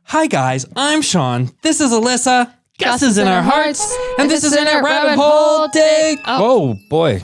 Hi guys, I'm Sean. This is Alyssa. Gus is in our hearts. And this is Internet Rabbit Hole Day. Oh boy.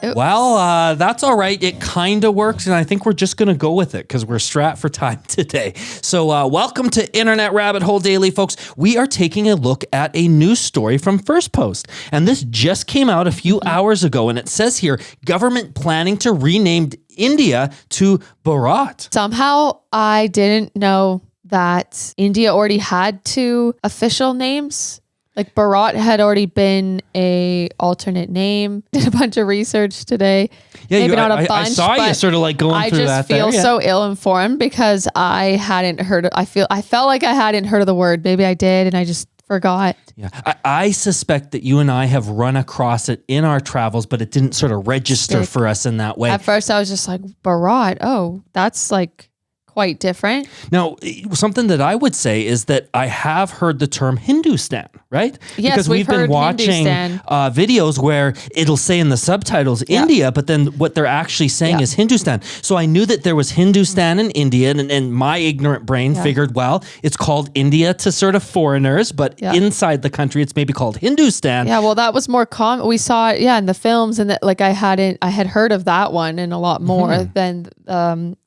Oops. Well, that's all right. It kind of works, and I think we're just going to go with it because we're strapped for time today. So welcome to Internet Rabbit Hole Daily, folks. We are taking a look at a news story from Firstpost, and this just came out a few hours ago, and it says here, government planning to rename India to Bharat. Somehow I didn't know that India already had two official names. Like Bharat had already been a alternate name. Did a bunch of research today. Yeah, maybe not a bunch. I saw you sort of like going through that. I just feel so ill-informed because I hadn't heard. I felt like I hadn't heard of the word. Maybe I did, and I just forgot. Yeah, I suspect that you and I have run across it in our travels, but it didn't sort of register for us in that way. At first, I was just like Bharat. Oh, that's like quite different. Now, something that I would say is that I have heard the term Hindustan, right? Yes, because we've been watching videos where it'll say in the subtitles India, but then what they're actually saying is Hindustan. So I knew that there was Hindustan and India, and my ignorant brain figured, well, it's called India to sort of foreigners, but inside the country, it's maybe called Hindustan. Yeah, well, that was more common. We saw it, in the films, and that, like I had heard of that one and a lot more than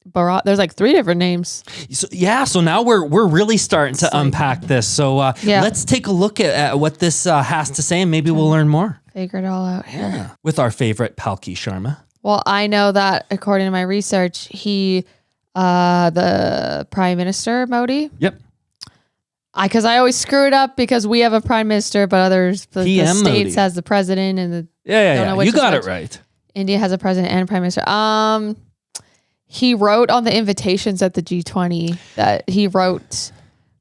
Bharat. There's like 3 different names. So now we're really starting to unpack this. So let's take a look at what this has to say, and maybe we'll learn more. Figure it all out here. Yeah. With our favorite Palki Sharma. Well, I know that according to my research, he, the Prime Minister, Modi. Yep. Because I always screw it up because we have a Prime Minister, but others, the states Modi has the president and the... Yeah. You got it right. India has a president and a Prime Minister. He wrote on the invitations at the G20 that he wrote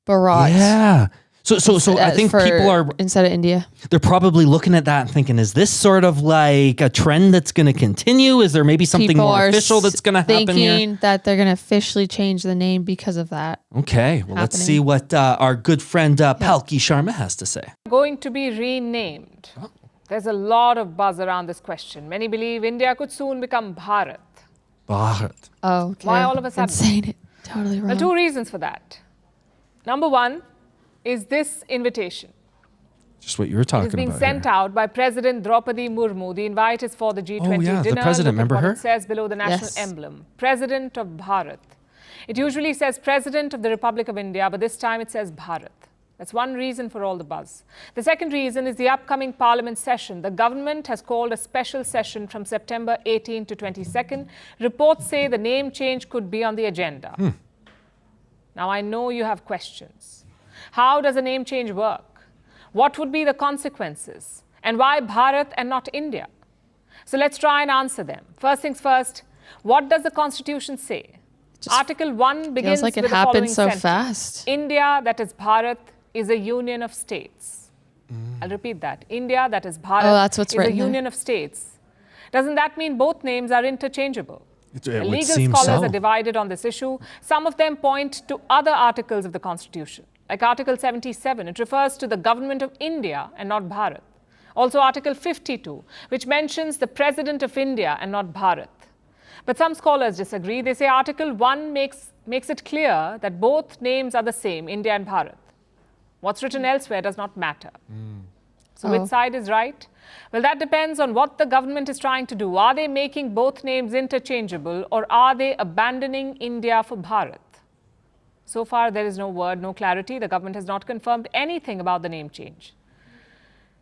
Bharat. Yeah. So I think people are... Instead of India. They're probably looking at that and thinking, is this sort of like a trend that's going to continue? Is there maybe something more official that's going to happen here? Thinking that they're going to officially change the name because of that. Okay. Well, let's see what our good friend Palki Sharma has to say. Going to be renamed. Oh. There's a lot of buzz around this question. Many believe India could soon become Bharat. Bharat. Oh, okay. Why all of a sudden? I'm saying it totally wrong. Well, 2 reasons for that. Number 1 is this invitation. Just what you were talking about. It's been sent out by President Draupadi Murmu. The invite is for the G20 dinner. The president, remember her? It says below the national emblem, President of Bharat. It usually says President of the Republic of India, but this time it says Bharat. That's one reason for all the buzz. The second reason is the upcoming parliament session. The government has called a special session from September 18 to 22nd. Reports say the name change could be on the agenda. Now, I know you have questions. How does a name change work? What would be the consequences? And why Bharat and not India? So let's try and answer them. First things first, what does the Constitution say? Article 1 begins like with it the following happened so sentence. fast. India, that is Bharat, is a union of states. I'll repeat that. India, that is Bharat, that's what's is a written union of states. Doesn't that mean both names are interchangeable? Legal seem scholars so. are divided on this issue. Some of them point to other articles of the Constitution, like Article 77. It refers to the government of India and not Bharat. Also Article 52, which mentions the President of India and not Bharat. But some scholars disagree. They say Article 1 makes it clear that both names are the same, India and Bharat. What's written elsewhere does not matter. So which side is right? Well, that depends on what the government is trying to do. Are they making both names interchangeable, or are they abandoning India for Bharat? So far, there is no word, no clarity. The government has not confirmed anything about the name change.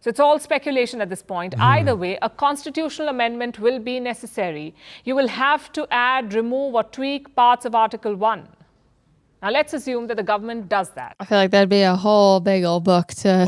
So it's all speculation at this point. Either way, a constitutional amendment will be necessary. You will have to add, remove, or tweak parts of Article 1. Now, let's assume that the government does that. I feel like that'd be a whole big old book to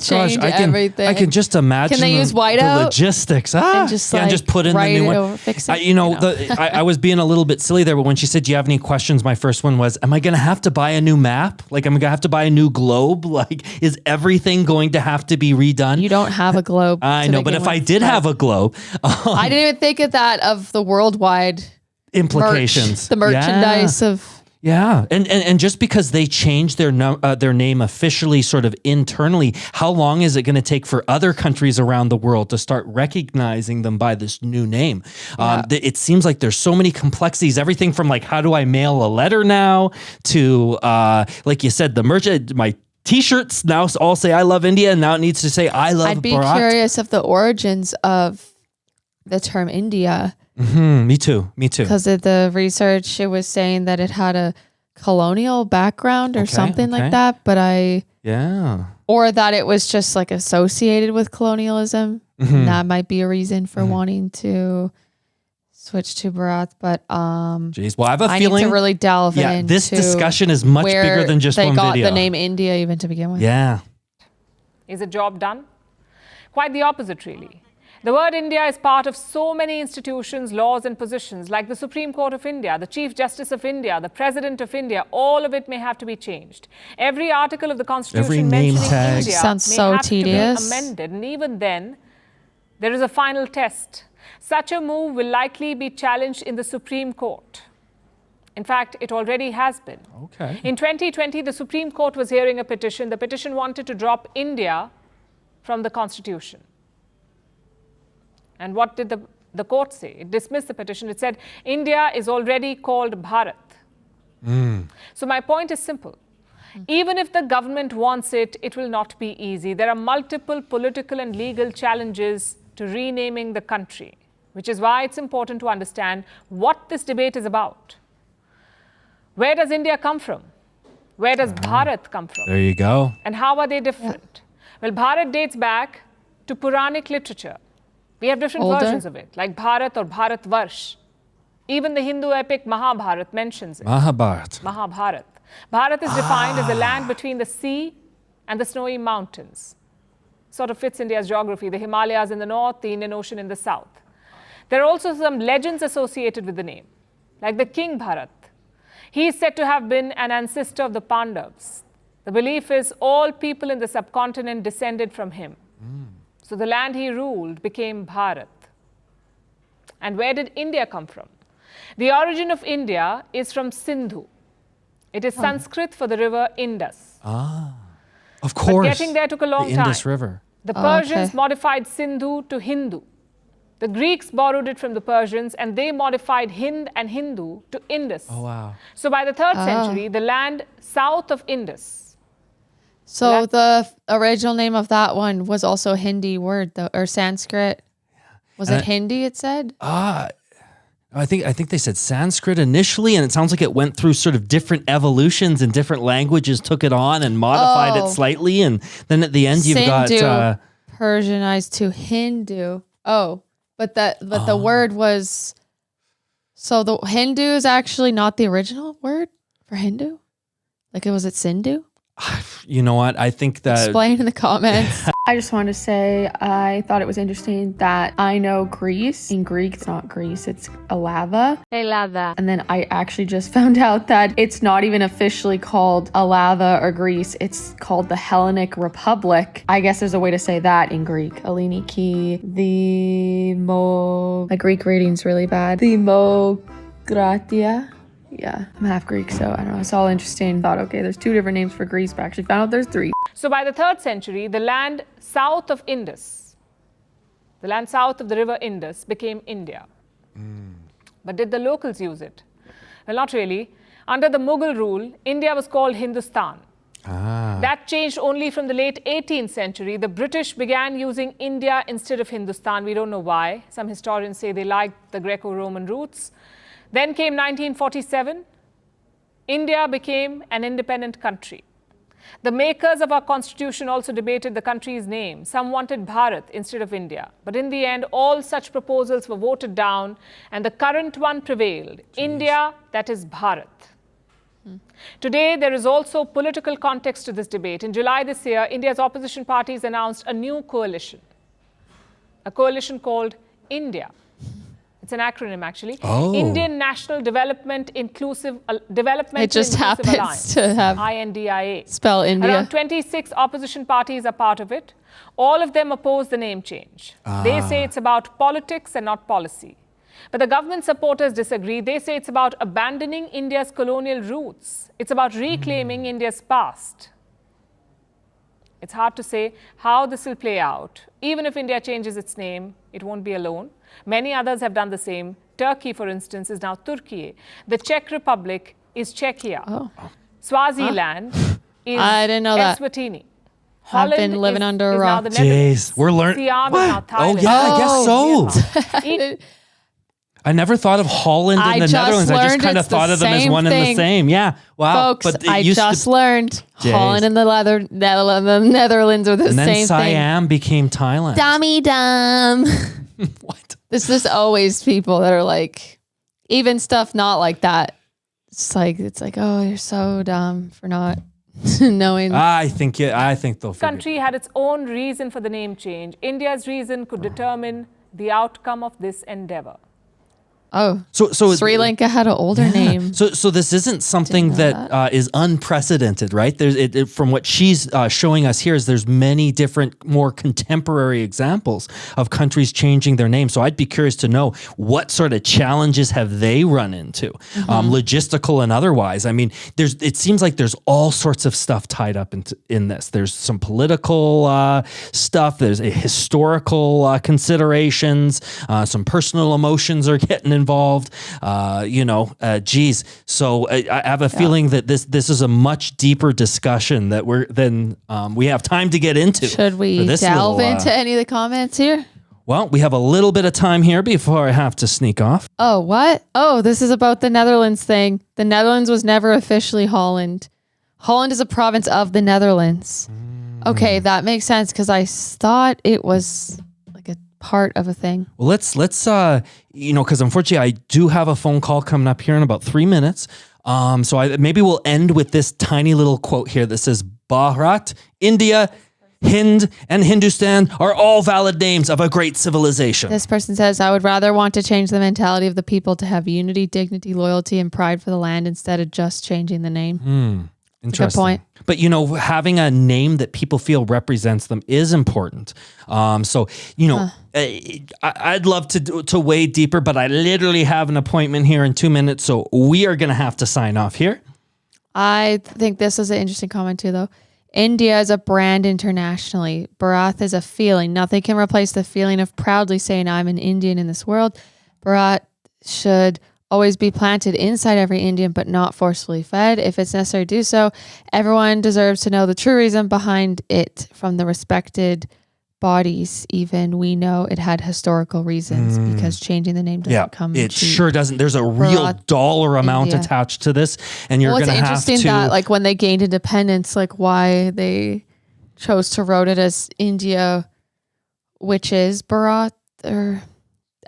change everything. I can just imagine. Can they use whiteout? The logistics. And just, and just put in the new one. Fix it, I was being a little bit silly there, but when she said, do you have any questions? My first one was, am I going to have to buy a new map? Like, am I going to have to buy a new globe? Like, is everything going to have to be redone? You don't have a globe. I know, but if I did have a globe. I didn't even think of that, of the worldwide implications. The merchandise of... Yeah, and just because they changed their name officially, sort of internally, how long is it going to take for other countries around the world to start recognizing them by this new name? It seems like there's so many complexities. Everything from like, how do I mail a letter now to, like you said, the merchant, my T-shirts now all say "I love India," and now it needs to say "I love I'd be Bharat." curious of the origins of the term India. Me too. Because of the research, it was saying that it had a colonial background or something like that. But or that it was just like associated with colonialism. And that might be a reason for wanting to switch to Bharat. But well, I have a I feeling need to really delve into this discussion is much bigger than just they one got video. the name India even to begin with. Yeah. Is the job done? Quite the opposite, really. The word India is part of so many institutions, laws and positions like the Supreme Court of India, the Chief Justice of India, the President of India. All of it may have to be changed. Every article of the Constitution mentioning India sounds may so have tedious. to be amended. And even then, there is a final test. Such a move will likely be challenged in the Supreme Court. In fact, it already has been. Okay. In 2020, the Supreme Court was hearing a petition. The petition wanted to drop India from the Constitution. And what did the court say? It dismissed the petition. It said, India is already called Bharat. So my point is simple. Even if the government wants it, it will not be easy. There are multiple political and legal challenges to renaming the country, which is why it's important to understand what this debate is about. Where does India come from? Where does Bharat come from? There you go. And how are they different? Well, Bharat dates back to Puranic literature. We have different versions of it, like Bharat or Bharatvarsh. Even the Hindu epic Mahabharat mentions it. Mahabharat. Bharat is defined as the land between the sea and the snowy mountains. Sort of fits India's geography, the Himalayas in the north, the Indian Ocean in the south. There are also some legends associated with the name, like the King Bharat. He is said to have been an ancestor of the Pandavas. The belief is all people in the subcontinent descended from him. So the land he ruled became Bharat. And where did India come from? The origin of India is from Sindhu. It is Sanskrit for the river Indus. Of course. But getting there took a long the time. Indus River. The Persians modified Sindhu to Hindu. The Greeks borrowed it from the Persians and they modified Hind and Hindu to Indus. Oh, wow. So by the 3rd century, the land south of Indus. So the original name of that one was also a Hindi word, though, or Sanskrit. Was it Hindi, it said? I think they said Sanskrit initially, and it sounds like it went through sort of different evolutions and different languages took it on and modified it slightly. And then at the end, you've got Persianized to Hindu. Oh, but the word was, so the Hindu is actually not the original word for Hindu? Like was it Sindhu? You know what? I think that... Explain in the comments. I just wanted to say I thought it was interesting that I know Greece. In Greek, it's not Greece, it's Alava. And then I actually just found out that it's not even officially called Alava or Greece. It's called the Hellenic Republic. I guess there's a way to say that in Greek. Aliniki, my Greek reading's really bad. Demokratia. Yeah, I'm half Greek, so I don't know. It's all interesting. Thought, okay, there's 2 different names for Greece, but actually found out there's 3. So by the 3rd century, the land south of Indus, the land south of the river Indus became India. But did the locals use it? Well, not really. Under the Mughal rule, India was called Hindustan. That changed only from the late 18th century. The British began using India instead of Hindustan. We don't know why. Some historians say they liked the Greco-Roman roots. Then came 1947. India became an independent country. The makers of our constitution also debated the country's name. Some wanted Bharat instead of India. But in the end, all such proposals were voted down and the current one prevailed. India, that is Bharat. Today, there is also political context to this debate. In July this year, India's opposition parties announced a new coalition. A coalition called India. It's an acronym, actually. Indian National Development Inclusive It just happens Alliance, to have INDIA. Spell India. Around 26 opposition parties are part of it. All of them oppose the name change. They say it's about politics and not policy. But the government supporters disagree. They say it's about abandoning India's colonial roots. It's about reclaiming India's past. It's hard to say how this will play out. Even if India changes its name, it won't be alone. Many others have done the same. Turkey, for instance, is now Turkey. The Czech Republic is Czechia. Oh. Swaziland is I didn't know that. Eswatini. I've been living under a is now rock. the Netherlands. Jeez, we're learning. Siam is now Oh, Thailand. yeah, I guess so. Myanmar. I never thought of Holland I and the just Netherlands. I just learned kind of it's the thought of them as same one and the thing. same. Yeah. Wow. Folks, But it I used just to, learned Jeez. Holland and the Netherlands are the and then same thing. Siam became Thailand. Dummy dumb. What? There's just always people that are like, even stuff not like that. It's like, oh, you're so dumb for not knowing. I think they'll The figure. country had its own reason for the name change. India's reason could determine the outcome of this endeavor. Oh, So Sri Lanka had an older name. So this isn't something that is unprecedented, right? There's from what she's showing us here is there's many different, more contemporary examples of countries changing their name. So I'd be curious to know what sort of challenges have they run into, logistical and otherwise. I mean, it seems like there's all sorts of stuff tied up in this. There's some political stuff. There's a historical considerations. Some personal emotions are getting involved, geez. So I have a feeling that this is a much deeper discussion that we have time to get into. Should we delve into any of the comments here? Well, we have a little bit of time here before I have to sneak off. Oh, what? Oh, this is about the Netherlands thing. The Netherlands was never officially Holland. Holland is a province of the Netherlands. Okay, that makes sense because I thought it was like a part of a thing. Well, let's because unfortunately I do have a phone call coming up here in about 3 minutes. So maybe we'll end with this tiny little quote here that says, Bharat, India, Hind, and Hindustan are all valid names of a great civilization. This person says, I would rather want to change the mentality of the people to have unity, dignity, loyalty, and pride for the land instead of just changing the name. Interesting. Good point. But, having a name that people feel represents them is important. I'd love to wade deeper, but I literally have an appointment here in 2 minutes. So we are going to have to sign off here. I think this is an interesting comment too, though. India is a brand internationally. Bharat is a feeling. Nothing can replace the feeling of proudly saying I'm an Indian in this world. Bharat should always be planted inside every Indian, but not forcefully fed. If it's necessary to do so, everyone deserves to know the true reason behind it from the respected bodies. Even we know it had historical reasons because changing the name doesn't come it cheap. sure doesn't. There's a real dollar amount India. attached to this, and you're going to have to. It's interesting that like when they gained independence, like why they chose to wrote it as India, which is Bharat, or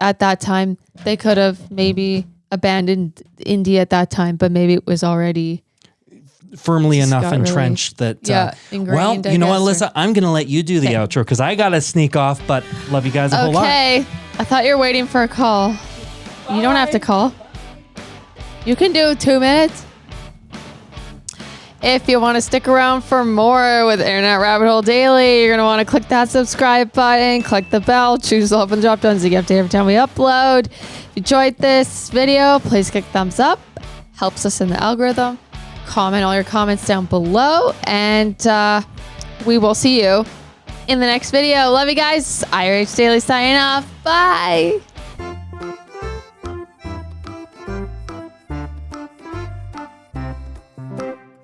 at that time they could have maybe abandoned India at that time, but maybe it was already firmly enough got entrenched really, that ingrained, you know what, Alyssa, I'm gonna let you do the outro because I gotta sneak off, but love you guys a whole lot. Okay, I thought you were waiting for a call. You don't have to call. You can do 2 minutes. If you want to stick around for more with Internet Rabbit Hole Daily, you're going to want to click that subscribe button, click the bell, choose all open drop downs to get updated every time we upload. If you enjoyed this video, please click thumbs up. Helps us in the algorithm. Comment all your comments down below, and we will see you in the next video. Love you guys. IRH Daily signing off. Bye.